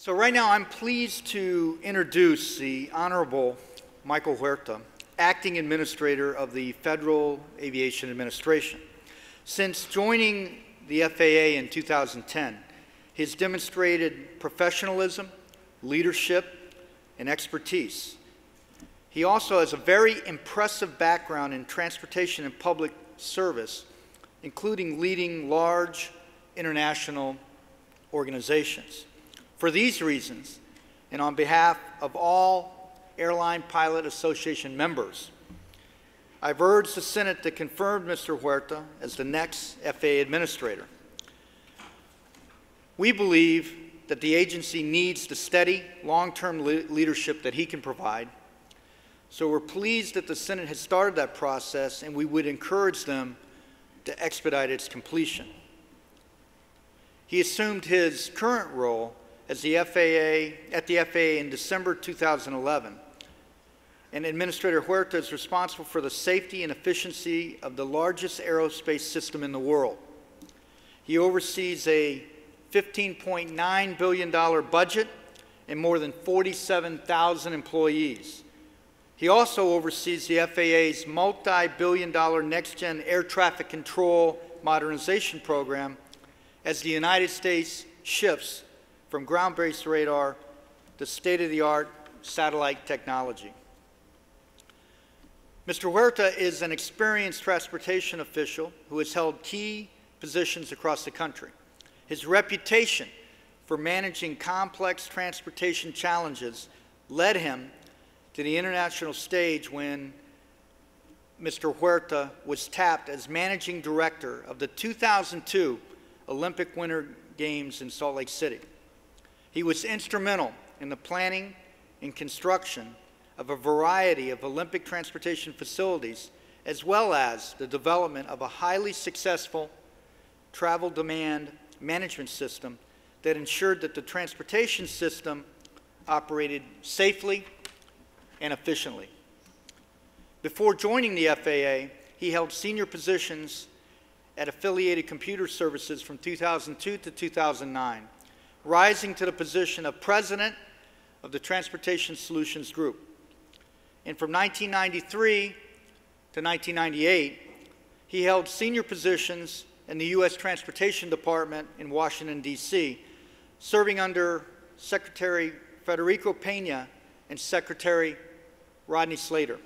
So right now I'm pleased to introduce the Honorable Michael Huerta, Acting Administrator of the Federal Aviation Administration. Since joining the FAA in 2010, he has demonstrated professionalism, leadership, and expertise. He also has a very impressive background in transportation and public service, including leading large international organizations. For these reasons, and on behalf of all Airline Pilot Association members, I've urged the Senate to confirm Mr. Huerta as the next FAA Administrator. We believe that the agency needs the steady, long-term leadership that he can provide. So we're pleased that the Senate has started that process, and we would encourage them to expedite its completion. He assumed his current role as the FAA in December 2011. And Administrator Huerta is responsible for the safety and efficiency of the largest aerospace system in the world. He oversees a $15.9 billion budget and more than 47,000 employees. He also oversees the FAA's multi-billion-dollar next-gen air traffic control modernization program as the United States shifts from ground-based radar to state-of-the-art satellite technology. Mr. Huerta is an experienced transportation official who has held key positions across the country. His reputation for managing complex transportation challenges led him to the international stage when Mr. Huerta was tapped as managing director of the 2002 Olympic Winter Games in Salt Lake City. He was instrumental in the planning and construction of a variety of Olympic transportation facilities, as well as the development of a highly successful travel demand management system that ensured that the transportation system operated safely and efficiently. Before joining the FAA, he held senior positions at Affiliated Computer Services from 2002 to 2009, rising to the position of President of the Transportation Solutions Group. And from 1993 to 1998, he held senior positions in the U.S. Transportation Department in Washington, D.C., serving under Secretary Federico Pena and Secretary Rodney Slater.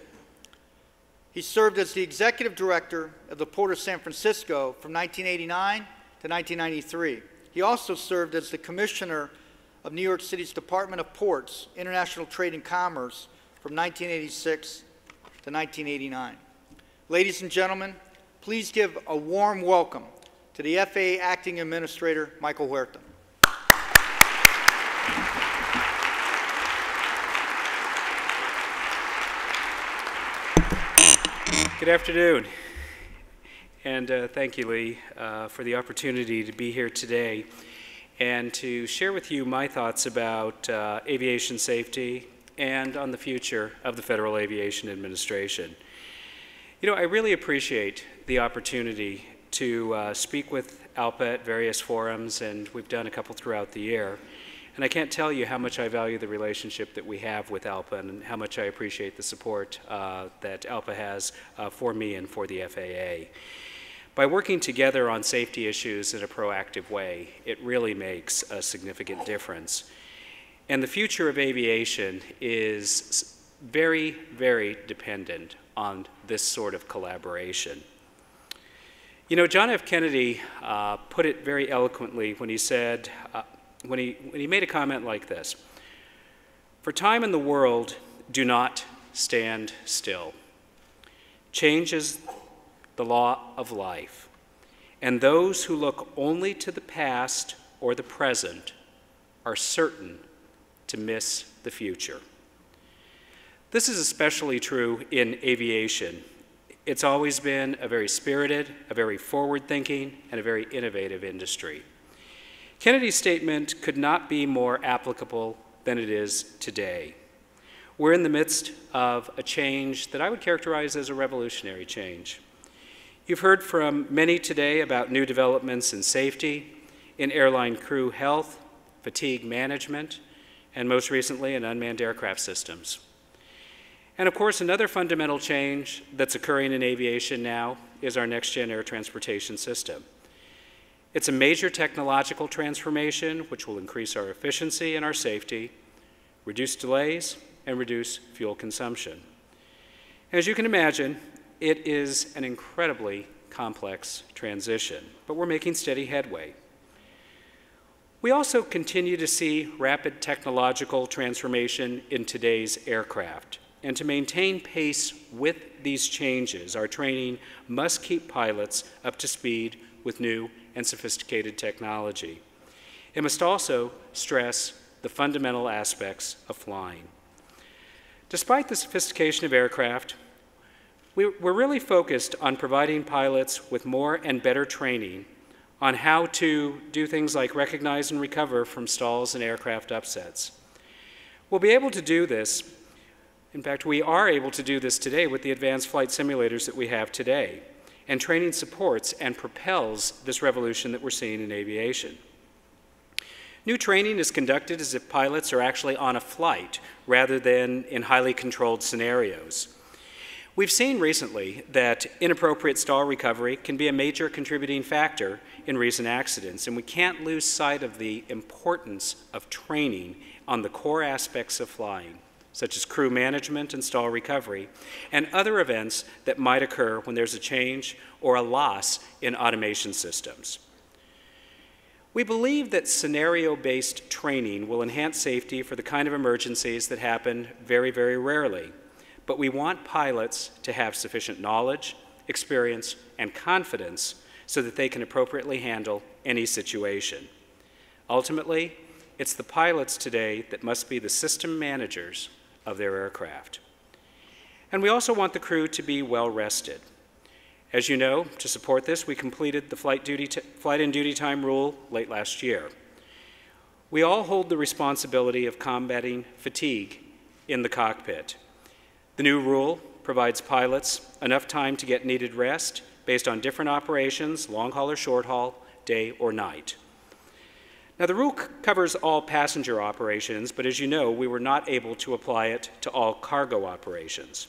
He served as the Executive Director of the Port of San Francisco from 1989 to 1993. He also served as the Commissioner of New York City's Department of Ports, International Trade and Commerce from 1986 to 1989. Ladies and gentlemen, please give a warm welcome to the FAA Acting Administrator, Michael Huerta. Good afternoon, and thank you, Lee, for the opportunity to be here today and to share with you my thoughts about aviation safety and on the future of the Federal Aviation Administration. You know, I really appreciate the opportunity to speak with ALPA at various forums, and we've done a couple throughout the year. And I can't tell you how much I value the relationship that we have with ALPA and how much I appreciate the support that ALPA has for me and for the FAA. By working together on safety issues in a proactive way, it really makes a significant difference. And the future of aviation is very, very dependent on this sort of collaboration. You know, John F. Kennedy put it very eloquently when he said, when he made a comment like this: "For time in the world, do not stand still. Change is the law of life, and those who look only to the past or the present are certain to miss the future." This is especially true in aviation. It's always been a very spirited, a very forward-thinking, and a very innovative industry. Kennedy's statement could not be more applicable than it is today. We're in the midst of a change that I would characterize as a revolutionary change. You've heard from many today about new developments in safety, in airline crew health, fatigue management, and most recently in unmanned aircraft systems. And of course, another fundamental change that's occurring in aviation now is our next-gen air transportation system. It's a major technological transformation which will increase our efficiency and our safety, reduce delays, and reduce fuel consumption. As you can imagine, it is an incredibly complex transition, but we're making steady headway. We also continue to see rapid technological transformation in today's aircraft. And to maintain pace with these changes, our training must keep pilots up to speed with new and sophisticated technology. It must also stress the fundamental aspects of flying. Despite the sophistication of aircraft, we're really focused on providing pilots with more and better training on how to do things like recognize and recover from stalls and aircraft upsets. We'll be able to do this. In fact, we are able to do this today with the advanced flight simulators that we have today. And training supports and propels this revolution that we're seeing in aviation. New training is conducted as if pilots are actually on a flight rather than in highly controlled scenarios. We've seen recently that inappropriate stall recovery can be a major contributing factor in recent accidents, and we can't lose sight of the importance of training on the core aspects of flying, such as crew management and stall recovery, and other events that might occur when there's a change or a loss in automation systems. We believe that scenario-based training will enhance safety for the kind of emergencies that happen very, very rarely, but we want pilots to have sufficient knowledge, experience, and confidence so that they can appropriately handle any situation. Ultimately, it's the pilots today that must be the system managers of their aircraft. And we also want the crew to be well rested. As you know, to support this, we completed the flight and duty time rule late last year. We all hold the responsibility of combating fatigue in the cockpit. The new rule provides pilots enough time to get needed rest based on different operations, long haul or short haul, day or night. Now, the rule covers all passenger operations, but as you know, we were not able to apply it to all cargo operations.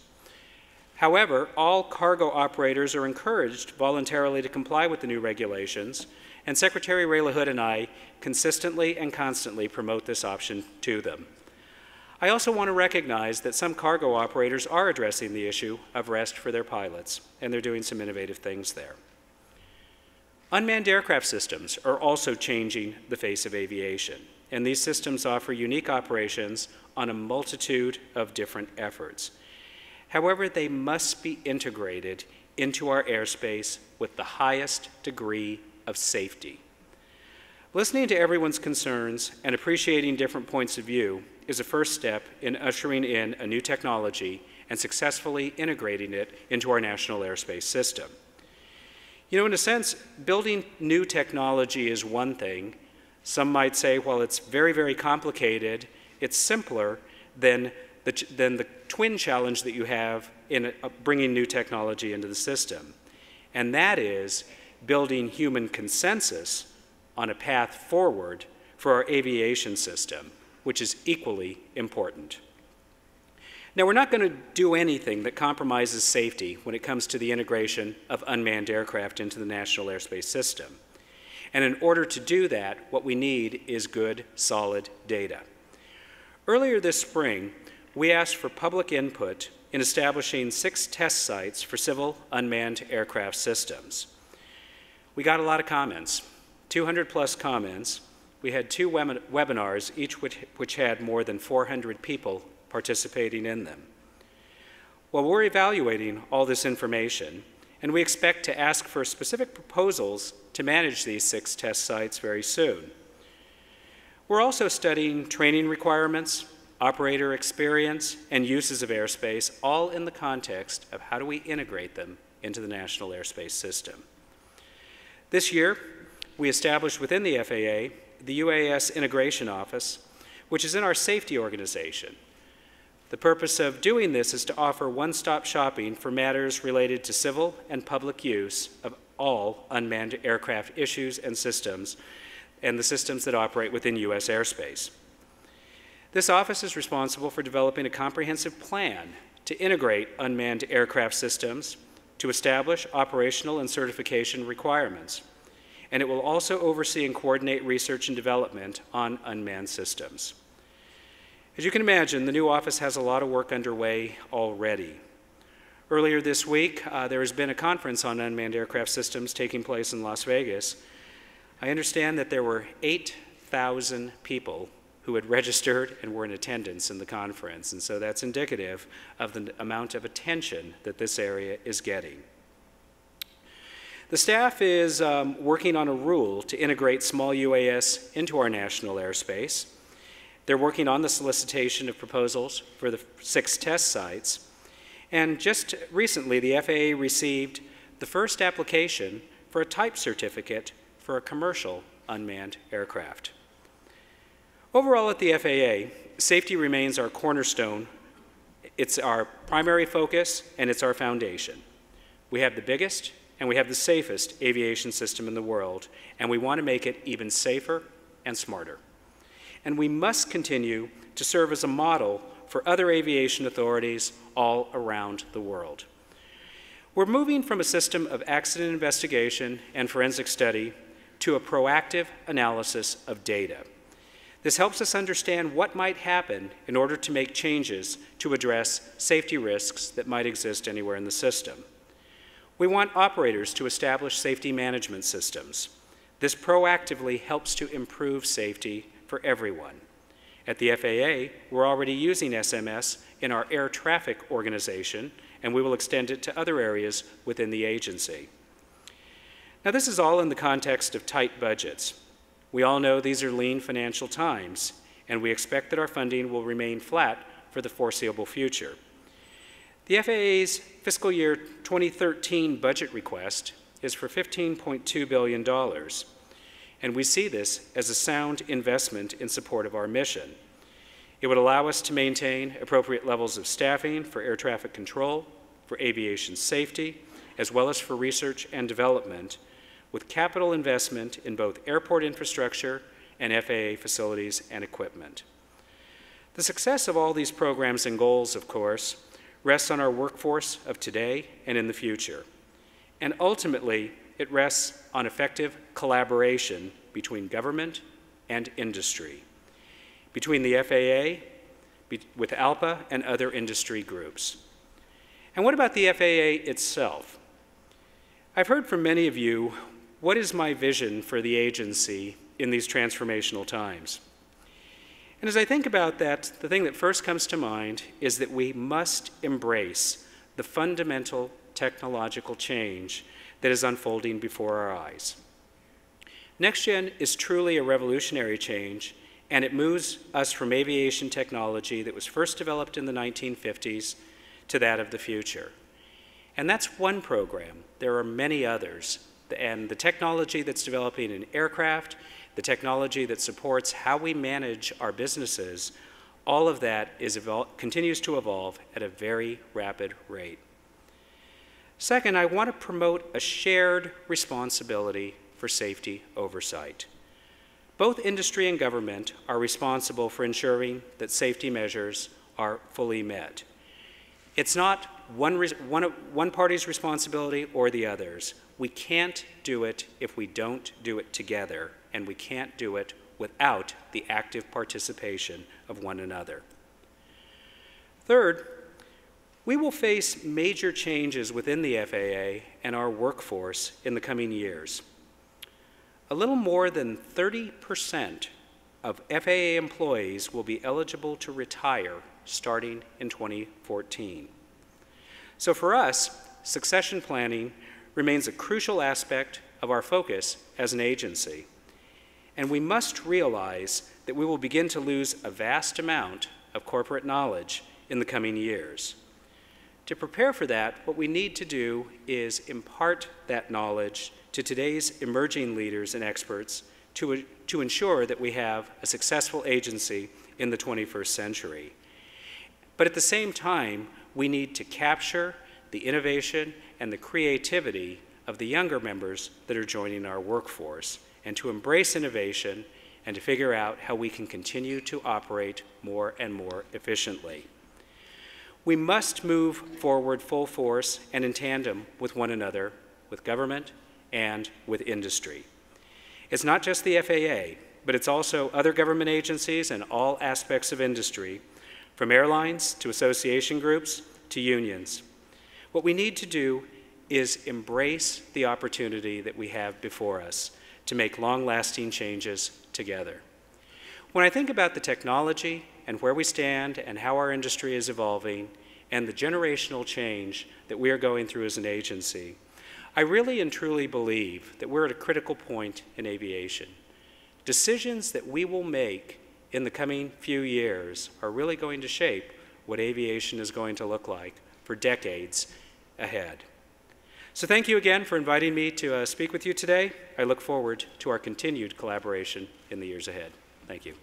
However, all cargo operators are encouraged voluntarily to comply with the new regulations, and Secretary Ray LaHood and I consistently and constantly promote this option to them. I also want to recognize that some cargo operators are addressing the issue of rest for their pilots, and they're doing some innovative things there. Unmanned aircraft systems are also changing the face of aviation, and these systems offer unique operations on a multitude of different efforts. However, they must be integrated into our airspace with the highest degree of safety. Listening to everyone's concerns and appreciating different points of view is a first step in ushering in a new technology and successfully integrating it into our national airspace system. You know, in a sense, building new technology is one thing. Some might say, well, it's very, very complicated. It's simpler than the twin challenge that you have in bringing new technology into the system. And that is building human consensus on a path forward for our aviation system, which is equally important. Now, we're not going to do anything that compromises safety when it comes to the integration of unmanned aircraft into the national airspace system. And in order to do that, what we need is good, solid data. Earlier this spring, we asked for public input in establishing 6 test sites for civil unmanned aircraft systems. We got a lot of comments, 200+ comments. We had 2 webinars, each which had more than 400 people participating in them. Well, we're evaluating all this information, and we expect to ask for specific proposals to manage these 6 test sites very soon. We're also studying training requirements, operator experience, and uses of airspace, all in the context of how do we integrate them into the national airspace system. This year, we established within the FAA the UAS Integration Office, which is in our safety organization. The purpose of doing this is to offer one-stop shopping for matters related to civil and public use of all unmanned aircraft issues and systems, and the systems that operate within U.S. airspace. This office is responsible for developing a comprehensive plan to integrate unmanned aircraft systems, to establish operational and certification requirements, and it will also oversee and coordinate research and development on unmanned systems. As you can imagine, the new office has a lot of work underway already. Earlier this week, there has been a conference on unmanned aircraft systems taking place in Las Vegas. I understand that there were 8,000 people who had registered and were in attendance in the conference, and so that's indicative of the amount of attention that this area is getting. The staff is working on a rule to integrate small UAS into our national airspace. They're working on the solicitation of proposals for the 6 test sites. And just recently, the FAA received the first application for a type certificate for a commercial unmanned aircraft. Overall at the FAA, safety remains our cornerstone. It's our primary focus and it's our foundation. We have the biggest and we have the safest aviation system in the world, and we want to make it even safer and smarter. And we must continue to serve as a model for other aviation authorities all around the world. We're moving from a system of accident investigation and forensic study to a proactive analysis of data. This helps us understand what might happen in order to make changes to address safety risks that might exist anywhere in the system. We want operators to establish safety management systems. This proactively helps to improve safety for everyone. At the FAA, we're already using SMS in our air traffic organization, and we will extend it to other areas within the agency. Now, this is all in the context of tight budgets. We all know these are lean financial times, and we expect that our funding will remain flat for the foreseeable future. The FAA's fiscal year 2013 budget request is for $15.2 billion, and we see this as a sound investment in support of our mission. It would allow us to maintain appropriate levels of staffing for air traffic control, for aviation safety, as well as for research and development, with capital investment in both airport infrastructure and FAA facilities and equipment. The success of all these programs and goals, of course, rests on our workforce of today and in the future. And ultimately, it rests on effective collaboration between government and industry, between the FAA, with ALPA, and other industry groups. And what about the FAA itself? I've heard from many of you, what is my vision for the agency in these transformational times? And as I think about that, the thing that first comes to mind is that we must embrace the fundamental technological change that is unfolding before our eyes. NextGen is truly a revolutionary change, and it moves us from aviation technology that was first developed in the 1950s to that of the future. And that's one program. There are many others. And the technology that's developing in aircraft, the technology that supports how we manage our businesses, all of that continues to evolve at a very rapid rate. Second, I want to promote a shared responsibility for safety oversight. Both industry and government are responsible for ensuring that safety measures are fully met. It's not one party's responsibility or the other's. We can't do it if we don't do it together, and we can't do it without the active participation of one another. Third, we will face major changes within the FAA and our workforce in the coming years. A little more than 30% of FAA employees will be eligible to retire starting in 2014. So for us, succession planning remains a crucial aspect of our focus as an agency. And we must realize that we will begin to lose a vast amount of corporate knowledge in the coming years. To prepare for that, what we need to do is impart that knowledge to today's emerging leaders and experts to ensure that we have a successful agency in the 21st century. But at the same time, we need to capture the innovation and the creativity of the younger members that are joining our workforce, and to embrace innovation and to figure out how we can continue to operate more and more efficiently. We must move forward full force and in tandem with one another, with government, and with industry. It's not just the FAA, but it's also other government agencies and all aspects of industry, from airlines to association groups to unions. What we need to do is embrace the opportunity that we have before us to make long-lasting changes together. When I think about the technology and where we stand and how our industry is evolving and the generational change that we are going through as an agency, I really and truly believe that we're at a critical point in aviation. Decisions that we will make in the coming few years are really going to shape what aviation is going to look like for decades ahead. So thank you again for inviting me to speak with you today. I look forward to our continued collaboration in the years ahead. Thank you.